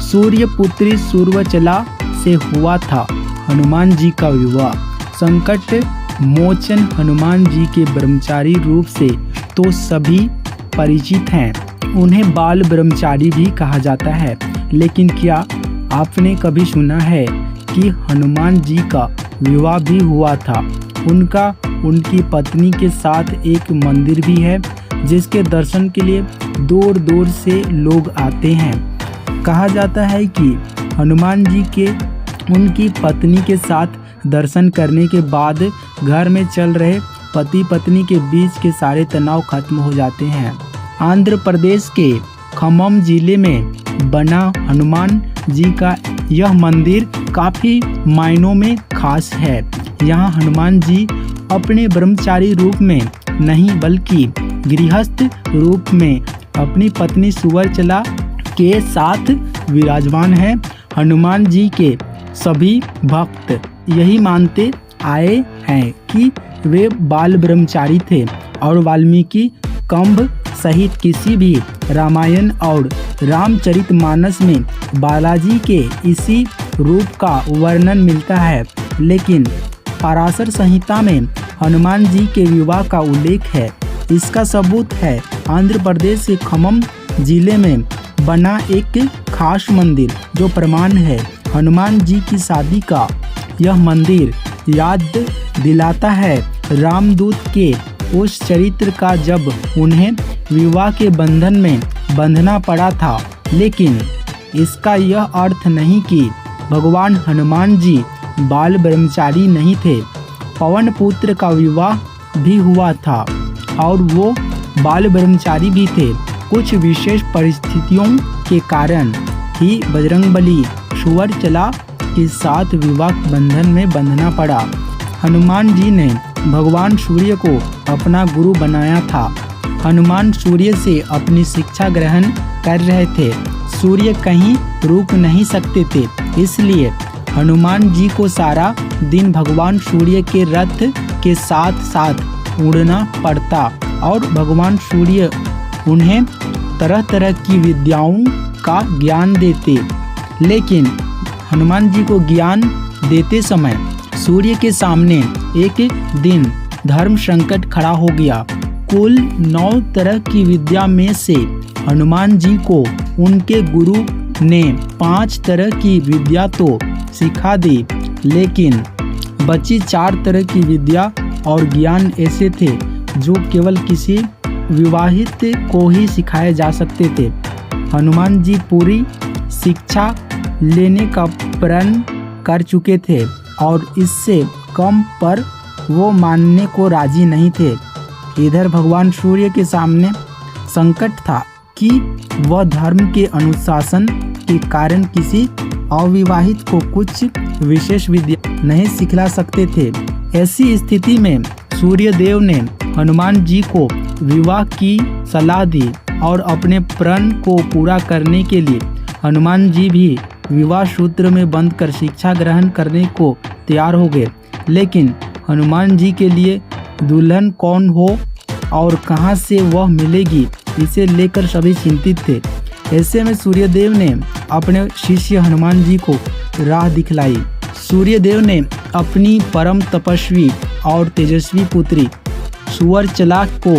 सूर्यपुत्री सूर्यचला से हुआ था हनुमान जी का विवाह। संकट मोचन हनुमान जी के ब्रह्मचारी रूप से तो सभी परिचित हैं, उन्हें बाल ब्रह्मचारी भी कहा जाता है। लेकिन क्या आपने कभी सुना है कि हनुमान जी का विवाह भी हुआ था? उनकी पत्नी के साथ एक मंदिर भी है जिसके दर्शन के लिए दूर दूर से लोग आते हैं। कहा जाता है कि हनुमान जी के उनकी पत्नी के साथ दर्शन करने के बाद घर में चल रहे पति पत्नी के बीच के सारे तनाव खत्म हो जाते हैं। आंध्र प्रदेश के खम्मम जिले में बना हनुमान जी का यह मंदिर काफ़ी मायनों में खास है। यहाँ हनुमान जी अपने ब्रह्मचारी रूप में नहीं बल्कि गृहस्थ रूप में अपनी पत्नी सुवर्चला के साथ विराजमान हैं। हनुमान जी के सभी भक्त यही मानते आए हैं कि वे बाल ब्रह्मचारी थे और वाल्मीकि कंभ सहित किसी भी रामायण और रामचरितमानस में बालाजी के इसी रूप का वर्णन मिलता है। लेकिन पराशर संहिता में हनुमान जी के विवाह का उल्लेख है। इसका सबूत है आंध्र प्रदेश के खम्मम जिले में बना एक खास मंदिर जो प्रमाण है। हनुमान जी की शादी का यह मंदिर याद दिलाता है रामदूत के उस चरित्र का जब उन्हें विवाह के बंधन में बंधना पड़ा था। लेकिन इसका यह अर्थ नहीं कि भगवान हनुमान जी बाल ब्रह्मचारी नहीं थे। पवन पुत्र का विवाह भी हुआ था और वो बाल ब्रह्मचारी भी थे। कुछ विशेष परिस्थितियों के कारण ही बजरंगबली सुवर्चला के साथ विवाह बंधन में बंधना पड़ा। हनुमान जी ने भगवान सूर्य को अपना गुरु बनाया था। हनुमान सूर्य से अपनी शिक्षा ग्रहण कर रहे थे। सूर्य कहीं रुक नहीं सकते थे, इसलिए हनुमान जी को सारा दिन भगवान सूर्य के रथ के साथ साथ उड़ना पड़ता और भगवान सूर्य उन्हें तरह तरह की विद्याओं का ज्ञान देते। लेकिन हनुमान जी को ज्ञान देते समय सूर्य के सामने एक दिन धर्म संकट खड़ा हो गया। कुल 9 तरह की विद्या में से हनुमान जी को उनके गुरु ने 5 तरह की विद्या तो सिखा दी, लेकिन बची 4 तरह की विद्या और ज्ञान ऐसे थे जो केवल किसी विवाहित को ही सिखाए जा सकते थे। हनुमान जी पूरी शिक्षा लेने का प्रण कर चुके थे और इससे कम पर वो मानने को राजी नहीं थे। इधर भगवान सूर्य के सामने संकट था कि वह धर्म के अनुशासन के कारण किसी अविवाहित को कुछ विशेष विद्या नहीं सिखला सकते थे। ऐसी स्थिति में सूर्यदेव ने हनुमान जी को विवाह की सलाह दी और अपने प्रण को पूरा करने के लिए हनुमान जी भी विवाह सूत्र में बंध कर शिक्षा ग्रहण करने को तैयार हो गए। लेकिन हनुमान जी के लिए दुल्हन कौन हो और कहां से वह मिलेगी, इसे लेकर सभी चिंतित थे। ऐसे में सूर्यदेव ने अपने शिष्य हनुमान जी को राह दिखलाई। सूर्यदेव ने अपनी परम तपस्वी और तेजस्वी पुत्री सुवर्चला को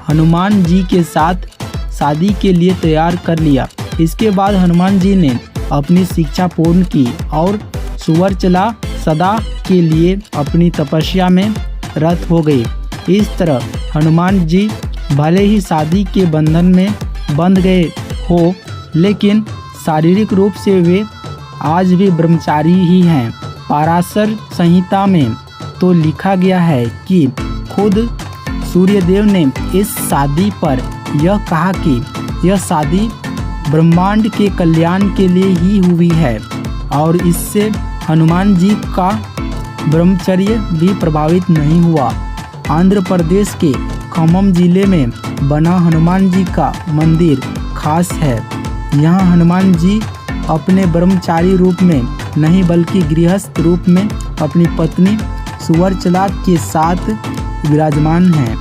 हनुमान जी के साथ शादी के लिए तैयार कर लिया। इसके बाद हनुमान जी ने अपनी शिक्षा पूर्ण की और सुवर्चला सदा के लिए अपनी तपस्या में रत हो गई। इस तरह हनुमान जी भले ही शादी के बंधन में बंध गए हो, लेकिन शारीरिक रूप से वे आज भी ब्रह्मचारी ही हैं। पराशर संहिता में तो लिखा गया है कि खुद सूर्यदेव ने इस शादी पर यह कहा कि यह शादी ब्रह्मांड के कल्याण के लिए ही हुई है और इससे हनुमान जी का ब्रह्मचर्य भी प्रभावित नहीं हुआ। आंध्र प्रदेश के खम्मम जिले में बना हनुमान जी का मंदिर खास है। यहाँ हनुमान जी अपने ब्रह्मचारी रूप में नहीं बल्कि गृहस्थ रूप में अपनी पत्नी सुवर्चला के साथ विराजमान हैं।